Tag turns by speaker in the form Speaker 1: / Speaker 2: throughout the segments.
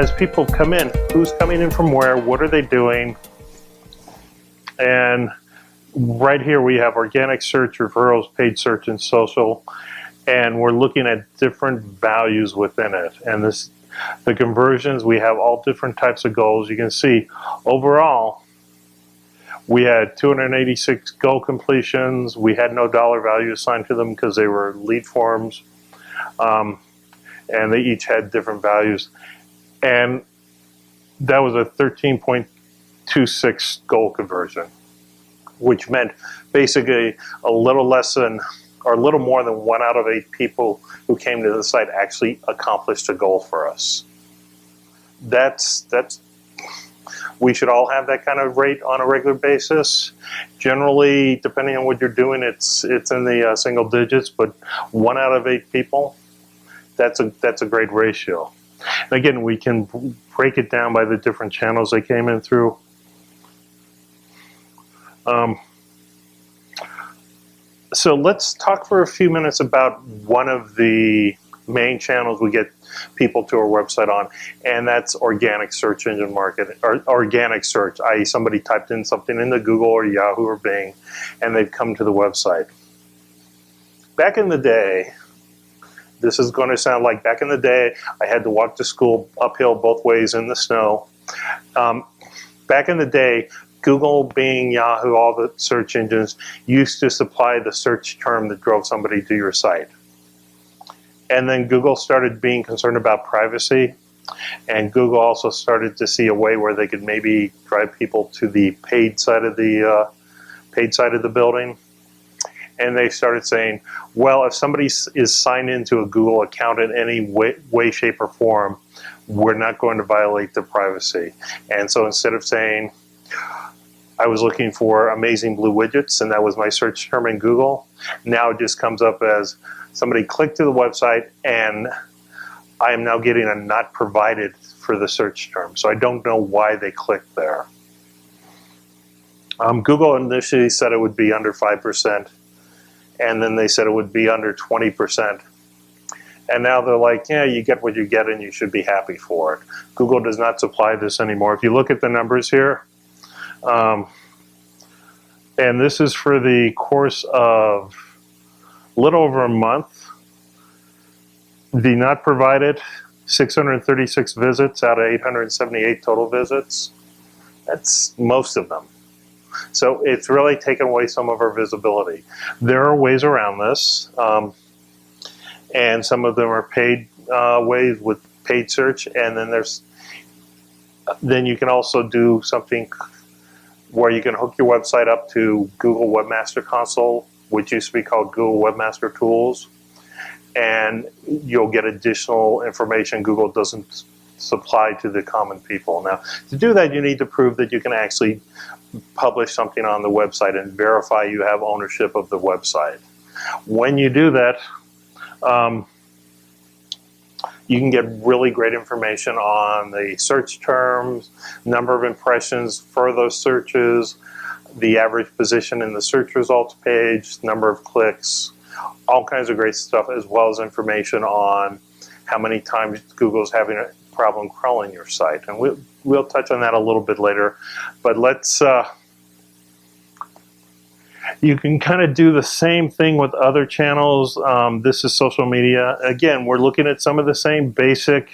Speaker 1: as people come in, who's coming in from where, what are they doing, and right here we have organic search, referrals, paid search, and social, and we're looking at different values within it. And the conversions, we have all different types of goals. You can see overall we had 286 goal completions. We had no dollar value assigned to them because they were lead forms, and they each had different values. And that was a 13.26 goal conversion, which meant basically a little less than, or a little more than 1 out of 8 people who came to the site actually accomplished a goal for us. That's we should all have that kind of rate on a regular basis. Generally, depending on what you're doing, it's in the single digits, but 1 out of 8 people, that's a great ratio. And again, we can break it down by the different channels they came in through. So let's talk for a few minutes about one of the main channels we get people to our website on, and that's organic search engine marketing, or organic search, i.e. somebody typed in something into Google or Yahoo or Bing, and they've come to the website. Back in the day, this is going to sound like back in the day, I had to walk to school uphill both ways in the snow. Back in the day, Google, Bing, Yahoo, all the search engines used to supply the search term that drove somebody to your site. And then Google started being concerned about privacy, and Google also started to see a way where they could maybe drive people to the paid side of the building. And they started saying, well, if somebody is signed into a Google account in any way, shape, or form, we're not going to violate their privacy. And so instead of saying, I was looking for amazing blue widgets, and that was my search term in Google, now it just comes up as somebody clicked to the website, and I am now getting a not provided for the search term. So I don't know why they clicked there. Google initially said it would be under 5%. And then they said it would be under 20%. And now they're like, yeah, you get what you get and you should be happy for it. Google does not supply this anymore. If you look at the numbers here, and this is for the course of a little over a month, the not provided, 636 visits out of 878 total visits. That's most of them. So it's really taken away some of our visibility. There are ways around this, and some of them are paid ways with paid search, and then you can also do something where you can hook your website up to Google Webmaster Console, which used to be called Google Webmaster Tools, and you'll get additional information Google doesn't supply to the common people. Now, to do that, you need to prove that you can actually publish something on the website and verify you have ownership of the website. When you do that, you can get really great information on the search terms, number of impressions for those searches, the average position in the search results page, number of clicks, all kinds of great stuff, as well as information on how many times Google's having a problem crawling your site. And we'll touch on that a little bit later, but let's you can kind of do the same thing with other channels. This is social media. Again, we're looking at some of the same basic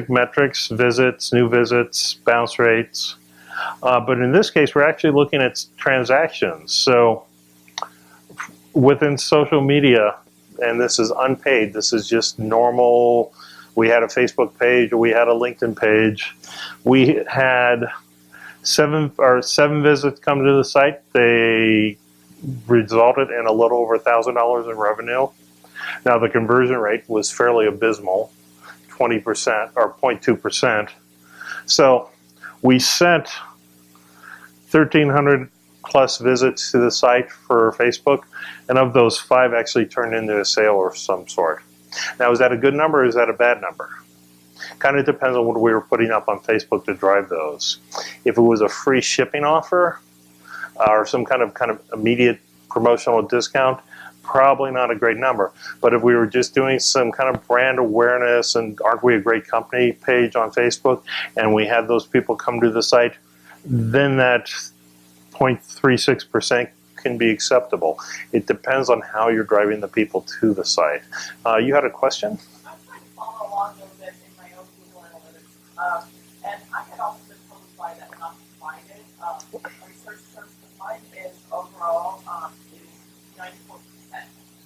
Speaker 1: metrics: visits, new visits, bounce rates, but in this case we're actually looking at transactions. So within social media, and this is unpaid, this is just normal. We had a Facebook page, or we had a LinkedIn page. We had seven visits come to the site. They resulted in a little over $1,000 in revenue. Now the conversion rate was fairly abysmal, 20% or 0.2%. So we sent 1,300 plus visits to the site for Facebook, and of those 5 actually turned into a sale of some sort. Now, is that a good number or is that a bad number? Kind of depends on what we were putting up on Facebook to drive those. If it was a free shipping offer or some kind of immediate promotional discount, probably not a great number. But if we were just doing some kind of brand awareness and aren't we a great company page on Facebook, and we had those people come to the site, then that 0.36% can be acceptable. It depends on how you're driving the people to the site. You had a question?
Speaker 2: I'm trying to follow along a little bit in my own Google Analytics. And I had also been told by that not to find it. Research terms defined is overall is 94%.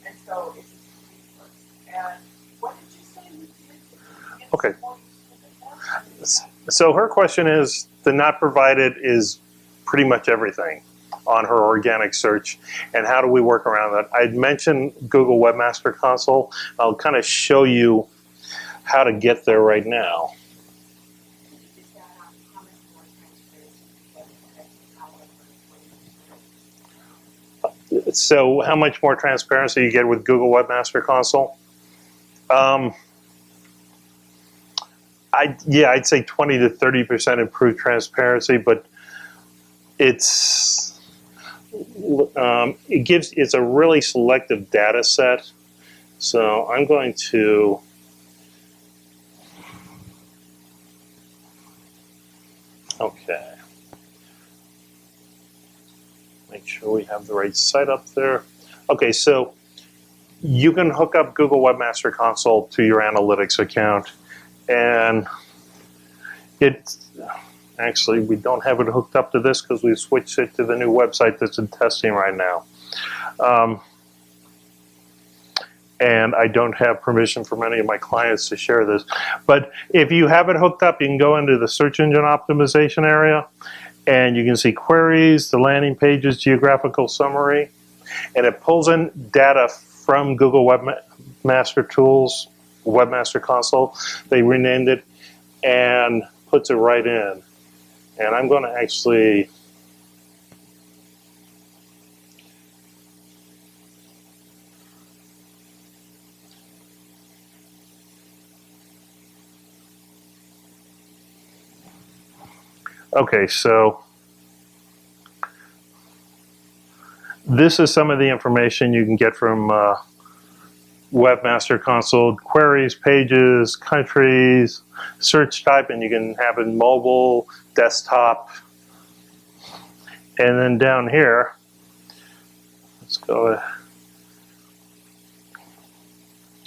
Speaker 2: And so it's just research. And what did you say we did?
Speaker 1: Okay. So her question is, the not provided is pretty much everything on her organic search, and how do we work around that? I'd mentioned Google Webmaster Console. I'll kind of show you how to get there right now. So how much more transparency you get with Google Webmaster Console? I'd say 20 to 30% improved transparency, but it's a really selective data set. So I'm going to make sure we have the right site up there. Okay, so you can hook up Google Webmaster Console to your analytics account, and actually, we don't have it hooked up to this because we've switched it to the new website that's in testing right now. And I don't have permission from any of my clients to share this. But if you have it hooked up, you can go into the search engine optimization area, and you can see queries, the landing pages, geographical summary, and it pulls in data from Google Webmaster Tools, Webmaster Console. They renamed it, and puts it right in. And I'm going to actually so this is some of the information you can get from Webmaster Console: queries, pages, countries, search type, and you can have it mobile, desktop. And then down here, let's go.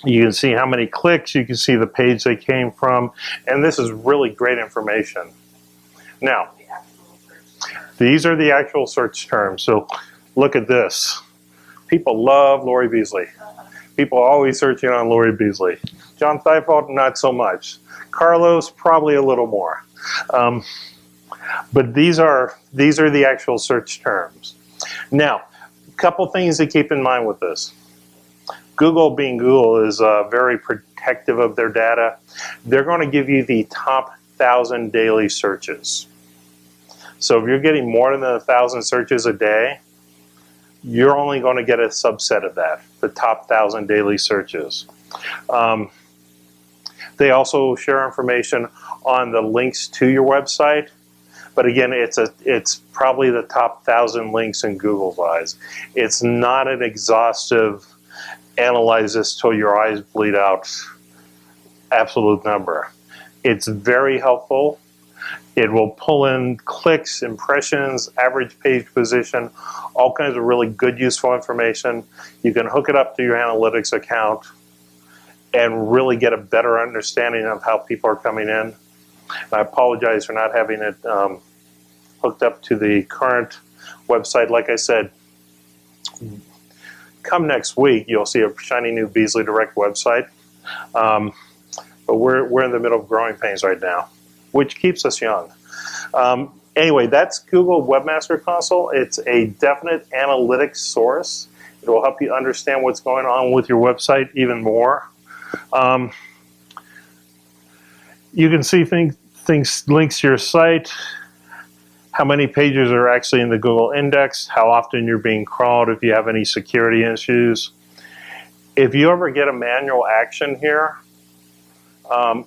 Speaker 1: You can see how many clicks, you can see the page they came from, and this is really great information. Now, these are the actual search terms. So look at this. People love Lori Beasley. People are always searching on Lori Beasley. John Thibault, not so much. Carlos, probably a little more. But these are the actual search terms. Now, a couple things to keep in mind with this. Google, being Google, is very protective of their data. They're going to give you the top 1,000 daily searches. So if you're getting more than 1,000 searches a day, you're only going to get a subset of that, the top 1,000 daily searches. They also share information on the links to your website, but again, it's probably the top 1,000 links in Google's eyes. It's not an exhaustive, analyze this till your eyes bleed out absolute number. It's very helpful. It will pull in clicks, impressions, average page position, all kinds of really good, useful information. You can hook it up to your analytics account and really get a better understanding of how people are coming in. And I apologize for not having it hooked up to the current website. Like I said, come next week, you'll see a shiny new Beasley Direct website. But we're in the middle of growing pains right now, which keeps us young. Anyway, that's Google Webmaster Console. It's a definite analytics source. It will help you understand what's going on with your website even more. You can see things, links to your site, how many pages are actually in the Google index, how often you're being crawled, if you have any security issues. If you ever get a manual action here,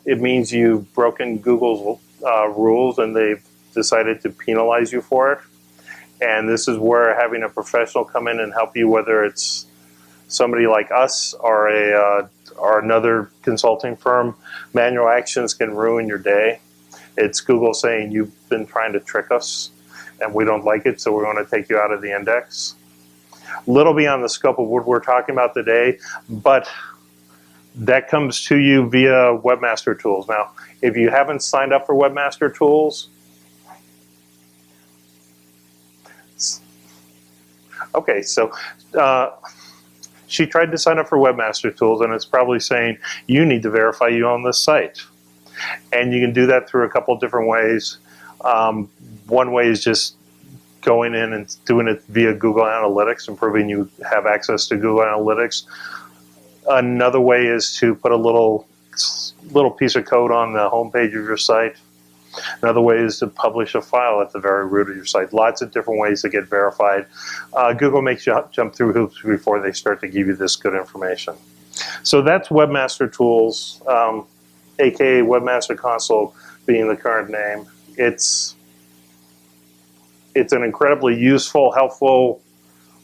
Speaker 1: it means you've broken Google's rules and they've decided to penalize you for it. And this is where having a professional come in and help you, whether it's somebody like us or another consulting firm, manual actions can ruin your day. It's Google saying you've been trying to trick us and we don't like it, so we're going to take you out of the index. Little beyond the scope of what we're talking about today, but that comes to you via Webmaster Tools. Now, if you haven't signed up for Webmaster Tools, okay, so she tried to sign up for Webmaster Tools, and it's probably saying you need to verify you own this site. And you can do that through a couple of different ways. One way is just going in and doing it via Google Analytics and proving you have access to Google Analytics. Another way is to put a little piece of code on the homepage of your site. Another way is to publish a file at the very root of your site. Lots of different ways to get verified. Google makes you jump through hoops before they start to give you this good information. So that's Webmaster Tools, aka Webmaster Console being the current name. It's an incredibly useful, helpful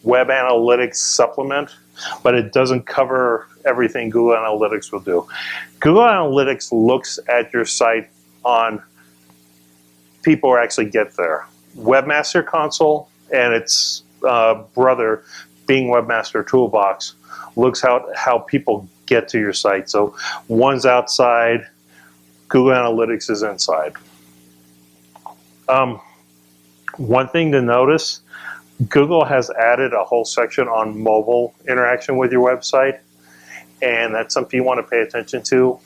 Speaker 1: web analytics supplement, but it doesn't cover everything Google Analytics will do. Google Analytics looks at your site on people who actually get there. Webmaster Console and its brother, Bing Webmaster Toolbox, looks how people get to your site. So one's outside, Google Analytics is inside. One thing to notice, Google has added a whole section on mobile interaction with your website, and that's something you want to pay attention to.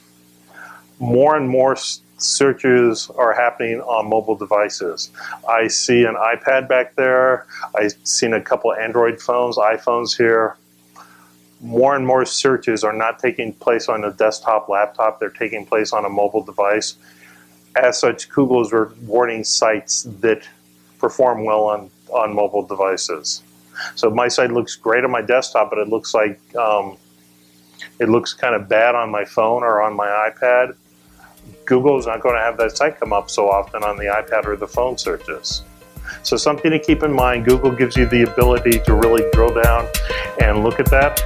Speaker 1: More and more searches are happening on mobile devices. I see an iPad back there. I've seen a couple Android phones, iPhones here. More and more searches are not taking place on a desktop, laptop. They're taking place on a mobile device. As such, Google is rewarding sites that perform well on mobile devices. So my site looks great on my desktop, but it looks like it looks kind of bad on my phone or on my iPad. Google is not going to have that site come up so often on the iPad or the phone searches. So something to keep in mind, Google gives you the ability to really drill down and look at that.